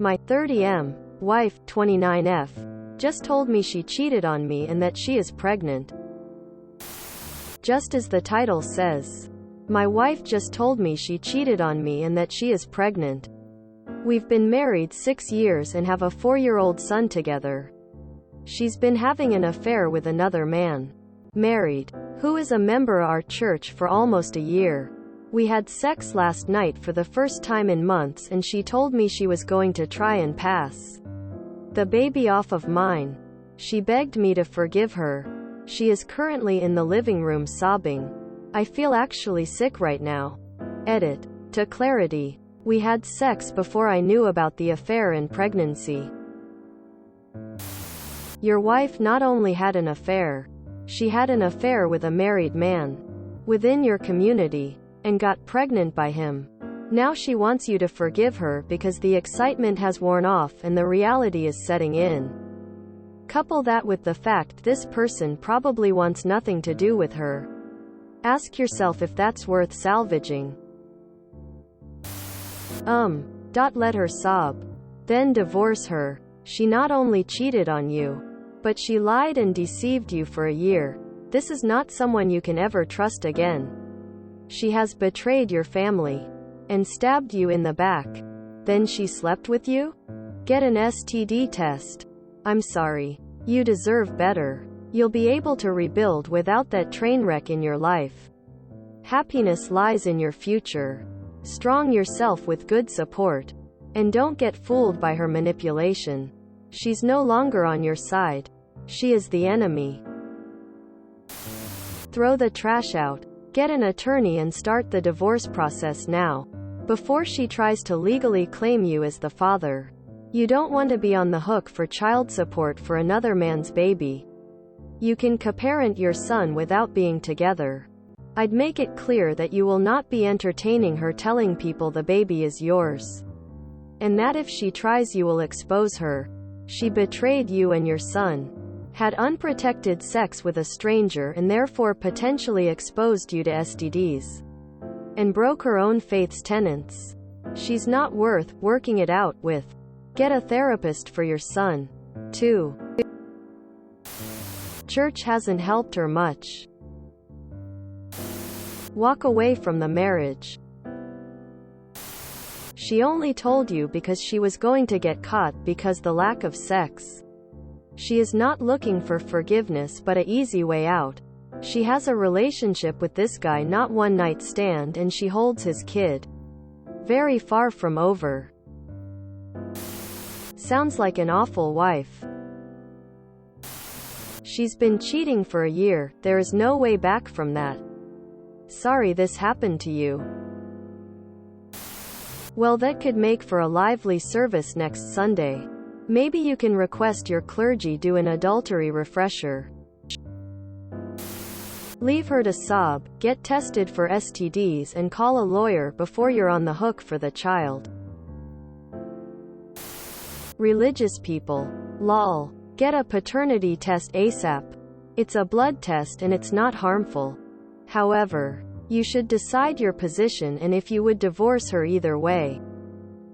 My 30M wife, 29F, just told me she cheated on me and that she is pregnant. Just as the title says. My wife just told me she cheated on me and that she is pregnant. We've been married 6 years and have a 4-year-old son together. She's been having an affair with another man. Married. Who is a member of our church for almost a year. We had sex last night for the first time in months and she told me she was going to try and pass the baby off of mine. She begged me to forgive her. She is currently in the living room sobbing. I feel actually sick right now. Edit. To clarity. We had sex before I knew about the affair and pregnancy. Your wife not only had an affair, she had an affair with a married man within your community and got pregnant by him. Now she wants you to forgive her because the excitement has worn off and the reality is setting in. Couple that with the fact this person probably wants nothing to do with her. Ask yourself if that's worth salvaging. Let her sob. Then divorce her. She not only cheated on you, but she lied and deceived you for a year. This is not someone you can ever trust again. She has betrayed your family and stabbed you in the back. Then she slept with you? Get an STD test. I'm sorry. You deserve better. You'll be able to rebuild without that train wreck in your life. Happiness lies in your future. Strong yourself with good support. And don't get fooled by her manipulation. She's no longer on your side. She is the enemy. Throw the trash out. Get an attorney and start the divorce process now, before she tries to legally claim you as the father. You don't want to be on the hook for child support for another man's baby. You can co-parent your son without being together. I'd make it clear that you will not be entertaining her telling people the baby is yours. And that if she tries you will expose her. She betrayed you and your son. Had unprotected sex with a stranger and therefore potentially exposed you to STDs. And broke her own faith's tenets. She's not worth working it out with. Get a therapist for your son. 2. Church hasn't helped her much. Walk away from the marriage. She only told you because she was going to get caught because the lack of sex. She is not looking for forgiveness but an easy way out. She has a relationship with this guy, not one night stand, and she holds his kid. Very far from over. Sounds like an awful wife. She's been cheating for a year, there is no way back from that. Sorry this happened to you. Well, that could make for a lively service next Sunday. Maybe you can request your clergy do an adultery refresher. Leave her to sob, get tested for STDs and call a lawyer before you're on the hook for the child. Religious people. Lol. Get a paternity test ASAP. It's a blood test and it's not harmful. However, you should decide your position and if you would divorce her either way.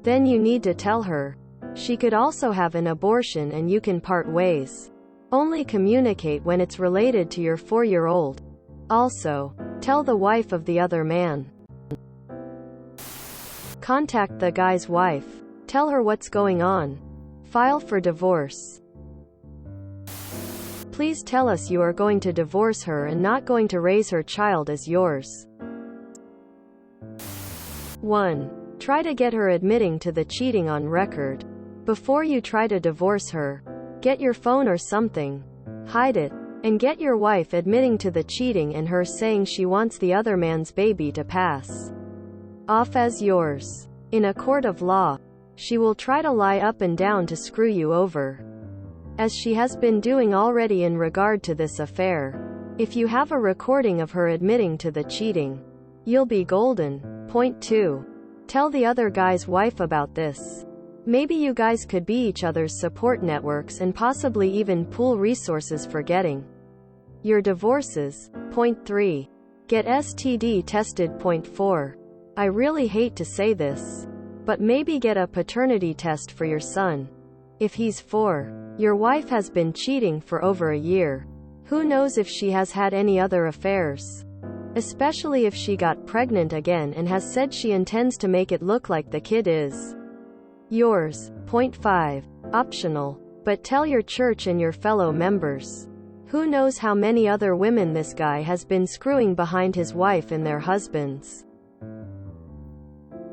Then you need to tell her. She could also have an abortion and you can part ways. Only communicate when it's related to your 4-year-old. Also, tell the wife of the other man. Contact the guy's wife. Tell her what's going on. File for divorce. Please tell us you are going to divorce her and not going to raise her child as yours. 1. Try to get her admitting to the cheating on record. Before you try to divorce her, get your phone or something. Hide it. And get your wife admitting to the cheating and her saying she wants the other man's baby to pass off as yours. In a court of law, she will try to lie up and down to screw you over, as she has been doing already in regard to this affair. If you have a recording of her admitting to the cheating, you'll be golden. Point 2. Tell the other guy's wife about this. Maybe you guys could be each other's support networks and possibly even pool resources for getting your divorces. Point 3. Get STD tested. Point 4. I really hate to say this, But maybe get a paternity test for your son. If he's 4, your wife has been cheating for over a year. Who knows if she has had any other affairs? Especially if she got pregnant again and has said she intends to make it look like the kid is yours. Point 5. Optional. But tell your church and your fellow members. Who knows how many other women this guy has been screwing behind his wife and their husbands.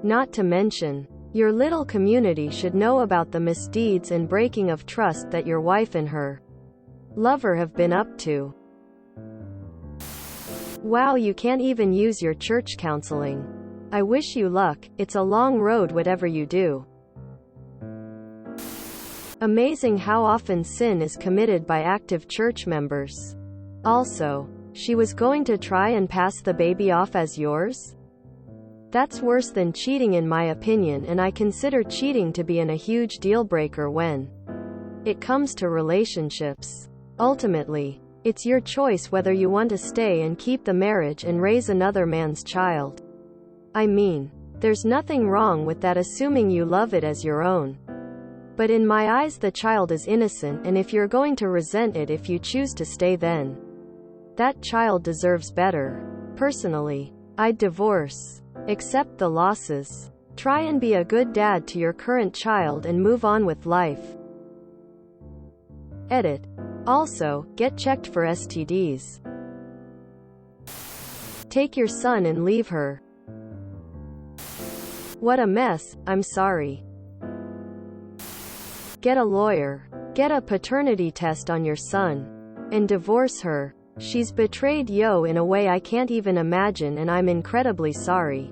Not to mention, your little community should know about the misdeeds and breaking of trust that your wife and her lover have been up to. Wow, you can't even use your church counseling. I wish you luck. It's a long road whatever you do. Amazing how often sin is committed by active church members. Also, she was going to try and pass the baby off as yours? That's worse than cheating in my opinion, and I consider cheating to be a huge deal breaker when it comes to relationships. Ultimately, it's your choice whether you want to stay and keep the marriage and raise another man's child. I mean, there's nothing wrong with that, assuming you love it as your own. But in my eyes the child is innocent, and if you're going to resent it if you choose to stay, then that child deserves better. Personally, I'd divorce. Accept the losses. Try and be a good dad to your current child and move on with life. Edit. Also, get checked for STDs. Take your son and leave her. What a mess, I'm sorry. Get a lawyer. Get a paternity test on your son. And divorce her. She's betrayed Yo in a way I can't even imagine, and I'm incredibly sorry.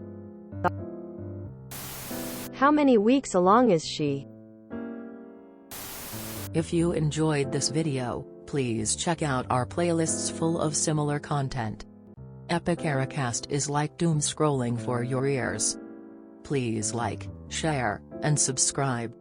How many weeks along is she? If you enjoyed this video, please check out our playlists full of similar content. Epic Ericast is like doom scrolling for your ears. Please like, share, and subscribe.